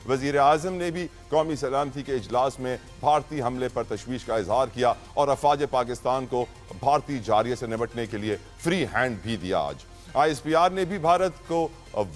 वज़ीर आज़म ने भी कौमी सलामती के इजलास में भारतीय हमले पर तशवीश का इजहार किया और अफवाज पाकिस्तान को भारतीय जारिये से निपटने के लिए फ्री हैंड भी दिया। आज ISPR ने भी भारत को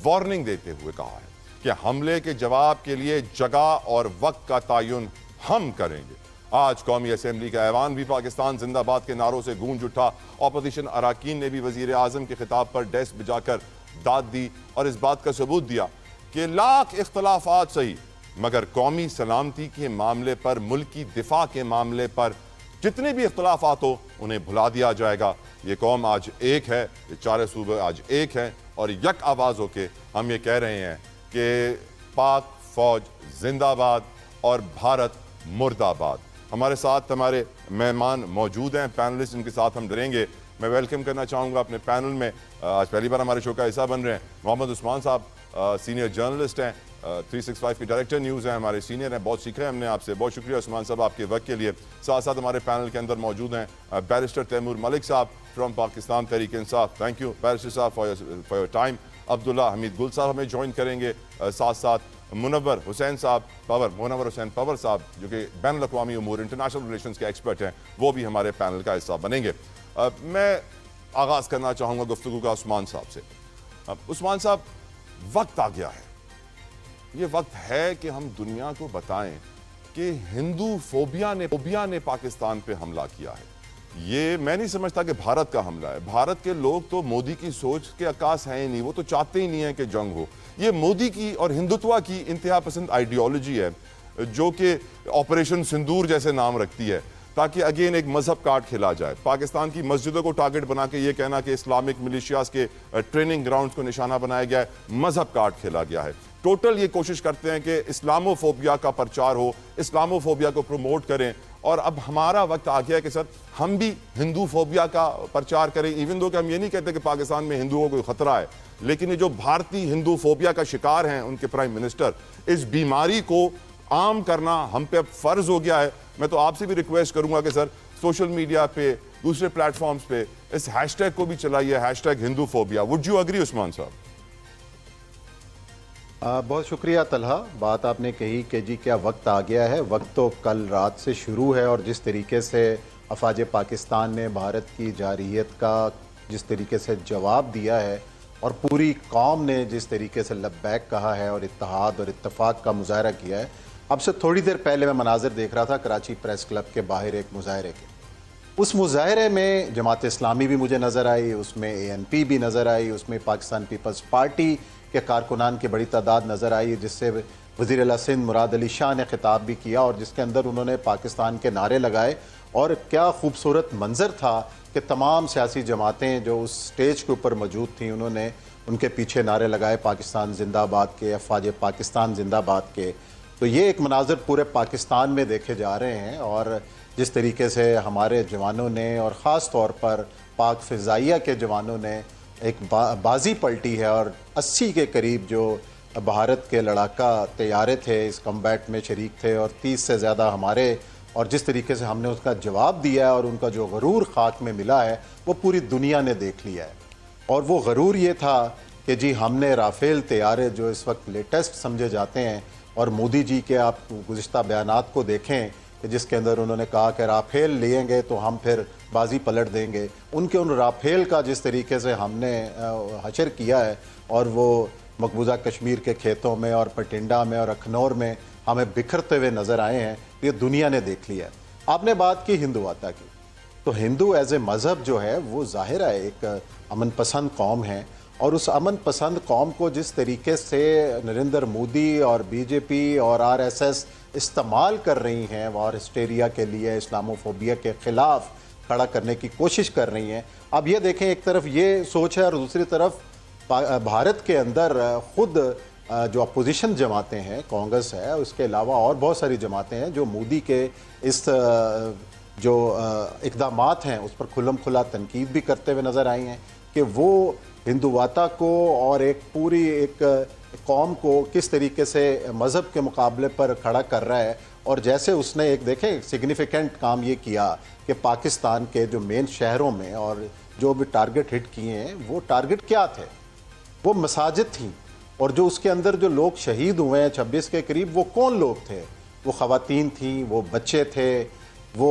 वार्निंग देते हुए कहा है कि हमले के जवाब के लिए जगह और वक्त का तयन हम करेंगे। आज कौमी असम्बली का ऐवान भी पाकिस्तान जिंदाबाद के नारों से गूंज उठा। अपोजिशन अरकान ने भी वजीर आजम के खिताब पर डेस्क बजाकर दाद दी और इस बात का सबूत दिया कि लाख इख्तलाफात सही मगर कौमी सलामती के मामले पर, मुल्की दिफा के मामले पर जितने भी इख्तलाफात हो उन्हें भुला दिया जाएगा। ये कौम आज एक है, ये चारे सूबे आज एक हैं और यक आवाज़ होके हम ये कह रहे हैं कि पाक फौज जिंदाबाद और भारत मुर्दाबाद। हमारे साथ हमारे मेहमान मौजूद हैं, पैनलिस्ट जिनके साथ हम डरेंगे। मैं वेलकम करना चाहूँगा अपने पैनल में, आज पहली बार हमारे शो का हिस्सा बन रहे हैं, मोहम्मद उस्मान साहब, सीनियर जर्नलिस्ट हैं, 365 के डायरेक्टर न्यूज़ हैं, हमारे सीनियर हैं, बहुत सीखा है हमने आपसे। बहुत शुक्रिया उस्मान साहब आपके वक्त के लिए। साथ साथ हमारे पैनल के अंदर मौजूद हैं बैरिस्टर तैमूर मलिक साहब from Pakistan Tehreek Insaf. Thank you barrister साहब for your time. Abdullah Hamid Gul साहब हमें ज्वाइन करेंगे, साथ साथ मुनव्वर हुसैन साहब मुनव्वर हुसैन पवर साहब जो कि बैनुल अक़वामी उमूर इंटरनेशनल रिलेशंस के एक्सपर्ट हैं, वो भी हमारे पैनल का हिस्सा बनेंगे। मैं आगाज़ करना चाहूँगा गुफ्तगू का उस्मान साहब से। उस्मान साहब, वक्त आ गया है, ये वक्त है कि हम दुनिया को बताएं कि हिंदू फोबिया ने पाकिस्तान पे हमला किया है। ये मैं नहीं समझता कि भारत का हमला है। भारत के लोग तो मोदी की सोच के अक्कास हैं ही नहीं, वो तो चाहते ही नहीं है कि जंग हो। ये मोदी की और हिंदुत्व की इंतहा पसंद आइडियोलॉजी है जो कि ऑपरेशन सिंदूर जैसे नाम रखती है ताकि अगेन एक मजहब कार्ड खेला जाए। पाकिस्तान की मस्जिदों को टारगेट बना के ये कहना कि इस्लामिक मिलिशियाज के ट्रेनिंग ग्राउंड्स को निशाना बनाया गया है, मजहब कार्ड खेला गया है। टोटल ये कोशिश करते हैं कि इस्लामोफोबिया का प्रचार हो, इस्लामोफोबिया को प्रमोट करें। और अब हमारा वक्त आ गया है कि सर हम भी हिंदू फोबिया का प्रचार करें। इवन दो कि हम ये नहीं कहते कि पाकिस्तान में हिंदुओं को खतरा है, लेकिन ये जो भारतीय हिंदू फोबिया का शिकार हैं उनके प्राइम मिनिस्टर, इस बीमारी को आम करना हम पे अब फर्ज हो गया है। मैं तो आपसे भी रिक्वेस्ट करूंगा कि सर सोशल मीडिया पे, दूसरे प्लेटफॉर्म्स पे इस हैशटैग को भी चलाइए, hashtag Hindu phobia. Would you agree Usman साहब? बहुत शुक्रिया तलहा, बात आपने कही कि जी क्या वक्त आ गया है। वक्त तो कल रात से शुरू है और जिस तरीके से अफवाज पाकिस्तान ने भारत की जारहियत का जिस तरीके से जवाब दिया है और पूरी कौम ने जिस तरीके से लब्बैक कहा है और इत्तेहाद और इत्तफाक का मुजाहरा किया है। अब से थोड़ी देर पहले मैं मनाजिर देख रहा था कराची प्रेस क्लब के बाहर एक मुजाहरे के। उस मुजाहरे में जमात इस्लामी भी मुझे नज़र आई, उसमें ANP भी नज़र आई, उसमें पाकिस्तान पीपल्स पार्टी के कारकुनान की बड़ी तादाद नज़र आई, जिससे वज़ीर आला सिंध मुराद अली शाह ने खिताब भी किया और जिसके अंदर उन्होंने पाकिस्तान के नारे लगाए। और क्या खूबसूरत मंजर था कि तमाम सियासी जमातें जो उस स्टेज के ऊपर मौजूद थीं, उन्होंने उनके पीछे नारे लगाए पाकिस्तान जिंदाबाद के, अफवाज पाकिस्तान जिंदाबाद के। तो ये एक मनाजर पूरे पाकिस्तान में देखे जा रहे हैं और जिस तरीके से हमारे जवानों ने और ख़ास तौर पर पाक फ़िज़ाइया के जवानों ने एक बाजी पलटी है और 80 के करीब जो भारत के लड़ाका तैयारे थे इस कम्बैट में शरीक थे और 30 से ज़्यादा हमारे, और जिस तरीके से हमने उसका जवाब दिया है और उनका जो गरूर खाक में मिला है वो पूरी दुनिया ने देख लिया है। और वो गरूर ये था कि जी हमने राफेल तैयारे जो इस वक्त लेटेस्ट समझे जाते हैं, और मोदी जी के आप गुज़िश्ता बयानात को देखें कि जिसके अंदर उन्होंने कहा कि राफेल लेंगे तो हम फिर बाजी पलट देंगे, उनके उन राफेल का जिस तरीके से हमने हशर किया है और वो मकबूजा कश्मीर के खेतों में और पटिंडा में और अखनौर में हमें बिखरते हुए नज़र आए हैं, ये दुनिया ने देख लिया है। आपने बात की हिंदुवाता की, तो हिंदू एज ए मज़हब जो है वो ज़ाहिर है एक अमन पसंद कौम है और उस अमन पसंद कौम को जिस तरीके से नरेंद्र मोदी और BJP और RSS इस्तेमाल कर रही हैं और हिस्टेरिया के लिए, इस्लामोफोबिया के ख़िलाफ़ खड़ा करने की कोशिश कर रही हैं। अब ये देखें, एक तरफ ये सोच है और दूसरी तरफ भारत के अंदर ख़ुद जो अपोजिशन जमातें हैं, कांग्रेस है, उसके अलावा और बहुत सारी जमातें हैं जो मोदी के इस जो इक़दामात हैं उस पर खुल्लम खुला तनकीद भी करते हुए नज़र आई हैं कि वो हिंदुवाता को और एक पूरी एक कौम को किस तरीके से मज़हब के मुकाबले पर खड़ा कर रहा है। और जैसे उसने एक देखें सिग्निफिकेंट काम ये किया कि पाकिस्तान के जो मेन शहरों में और जो भी टारगेट हिट किए हैं वो टारगेट क्या थे, वो मसाजिद थी और जो उसके अंदर जो लोग शहीद हुए हैं 26 के करीब, वो कौन लोग थे? वो ख़वातीन थी, वो बच्चे थे, वो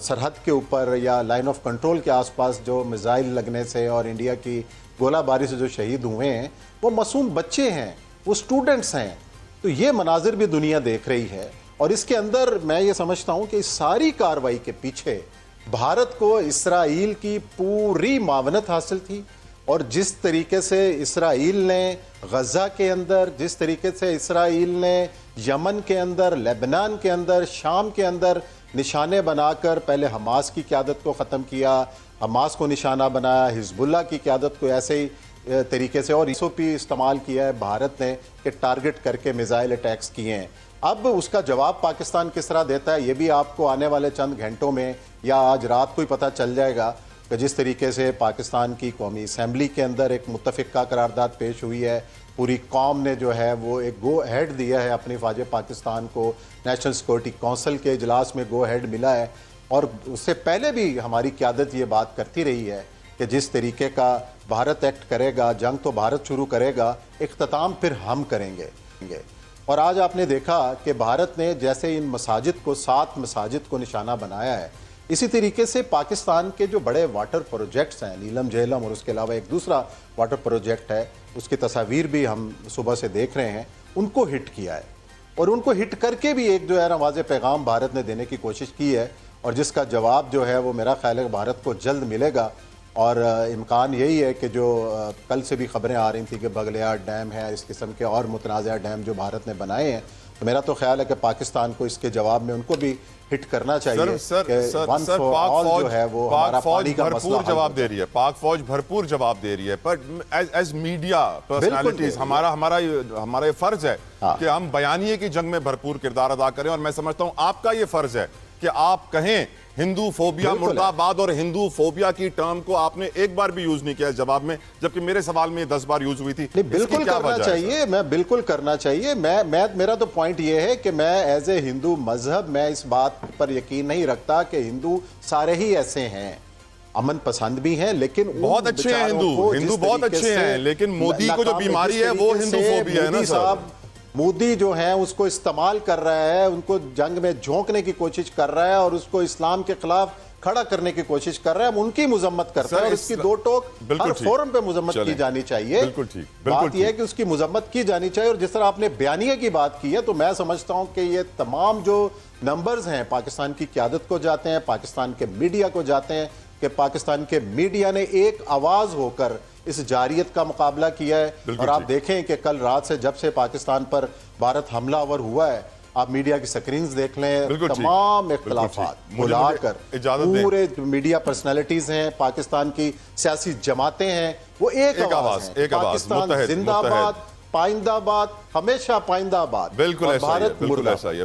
सरहद के ऊपर या लाइन ऑफ कंट्रोल के आसपास जो मिसाइल लगने से और इंडिया की गोलाबारी से जो शहीद हुए हैं, वो मासूम बच्चे हैं, वो स्टूडेंट्स हैं। तो ये मनाजिर भी दुनिया देख रही है। और इसके अंदर मैं ये समझता हूँ कि इस सारी कार्रवाई के पीछे भारत को इसराइल की पूरी मावनत हासिल थी। और जिस तरीके से इसराइल ने गज़ा के अंदर, जिस तरीके से इसराइल ने यमन के अंदर, लेबनान के अंदर, शाम के अंदर निशाने बनाकर पहले हमास की क़यादत को ख़त्म किया, हमास को निशाना बनाया, हिजबुल्लाह की क़यादत को ऐसे ही तरीके से, और SOP इस्तेमाल किया है भारत ने कि टारगेट करके मिसाइल अटैक्स किए हैं। अब उसका जवाब पाकिस्तान किस तरह देता है, ये भी आपको आने वाले चंद घंटों में या आज रात को ही पता चल जाएगा कि जिस तरीके से पाकिस्तान की कौमी असम्बली के अंदर एक मुत्तफ़िका करारदाद पेश हुई है, पूरी कौम ने जो है वो एक गो हेड दिया है अपनी फ़ौज पाकिस्तान को, नेशनल सिक्योरिटी काउंसिल के इजलास में गो हेड मिला है। और उससे पहले भी हमारी क़यादत ये बात करती रही है कि जिस तरीके का भारत एक्ट करेगा, जंग तो भारत शुरू करेगा, इख्तिताम फिर हम करेंगे। और आज आपने देखा कि भारत ने जैसे इन मसाजिद को, 7 मसाजिद को निशाना बनाया है, इसी तरीके से पाकिस्तान के जो बड़े वाटर प्रोजेक्ट्स हैं, नीलम झेलम, और उसके अलावा एक दूसरा वाटर प्रोजेक्ट है, उसकी तस्वीर भी हम सुबह से देख रहे हैं, उनको हिट किया है। और उनको हिट करके भी एक जो है ना वाज़ेह पैगाम भारत ने देने की कोशिश की है, और जिसका जवाब जो है वो मेरा ख्याल है भारत को जल्द मिलेगा। और इम्कान यही है कि जो कल से भी खबरें आ रही थी कि बगलियार डैम है, इस किस्म के और मुतनाज़ा डैम जो भारत ने बनाए हैं, तो मेरा तो ख्याल है कि पाकिस्तान को इसके जवाब में उनको भी हिट करना चाहिए। सर, जो है वो हमारा पानी का मसला जवाब दे रही है, पाक फौज भरपूर जवाब दे रही है, पर एज मीडिया पर्सनालिटीज हमारा ये फर्ज है कि हम बयानिए की जंग में भरपूर किरदार अदा करें। और मैं समझता हूं आपका ये फर्ज है कि आप कहें हिंदू फोबिया मुर्दाबाद, और हिंदू फोबिया की टर्म को आपने एक बार भी यूज नहीं किया जवाब में, जबकि मेरे सवाल में 10 बार यूज हुई थी। बिल्कुल करना चाहिए, मैं बिल्कुल करना चाहिए। मेरा तो पॉइंट ये है कि मैं एज ए हिंदू मजहब, मैं इस बात पर यकीन नहीं रखता कि हिंदू सारे ही ऐसे हैं, अमन पसंद भी हैं, लेकिन बहुत अच्छे हैं हिंदू बहुत अच्छे हैं, लेकिन मोदी को जो बीमारी है वो हिंदू फोबिया है ना साहब। मोदी जो है उसको इस्तेमाल कर रहा है, उनको जंग में झोंकने की कोशिश कर रहा है, और उसको इस्लाम के खिलाफ खड़ा करने की कोशिश कर रहा है। हम उनकी मुजम्मत करते हैं, और इसकी दो टोक हर फोरम पे मुजम्मत की जानी चाहिए। बिल्कुल ठीक, बात यह है कि उसकी मुजम्मत की जानी चाहिए। और जिस तरह आपने बयानिया की बात की है, तो मैं समझता हूं कि ये तमाम जो नंबर्स हैं पाकिस्तान की क़यादत को जाते हैं, पाकिस्तान के मीडिया को जाते हैं, कि पाकिस्तान के मीडिया ने एक आवाज होकर इस जारियत का मुकाबला किया है। और आप देखें कि कल रात से जब से पाकिस्तान पर भारत हमलावर हुआ है, आप मीडिया की स्क्रीन्स देख लें, तमाम इख्तिलाफात बुलाकर पूरे मीडिया पर्सनालिटीज हैं, पाकिस्तान की सियासी जमातें हैं, वो एक आवाज है, पाकिस्तान जिंदाबाद, पाइंदाबाद, हमेशा पाइंदाबाद, बिल्कुल ऐसा ही है, बिल्कुल ऐसा ही है।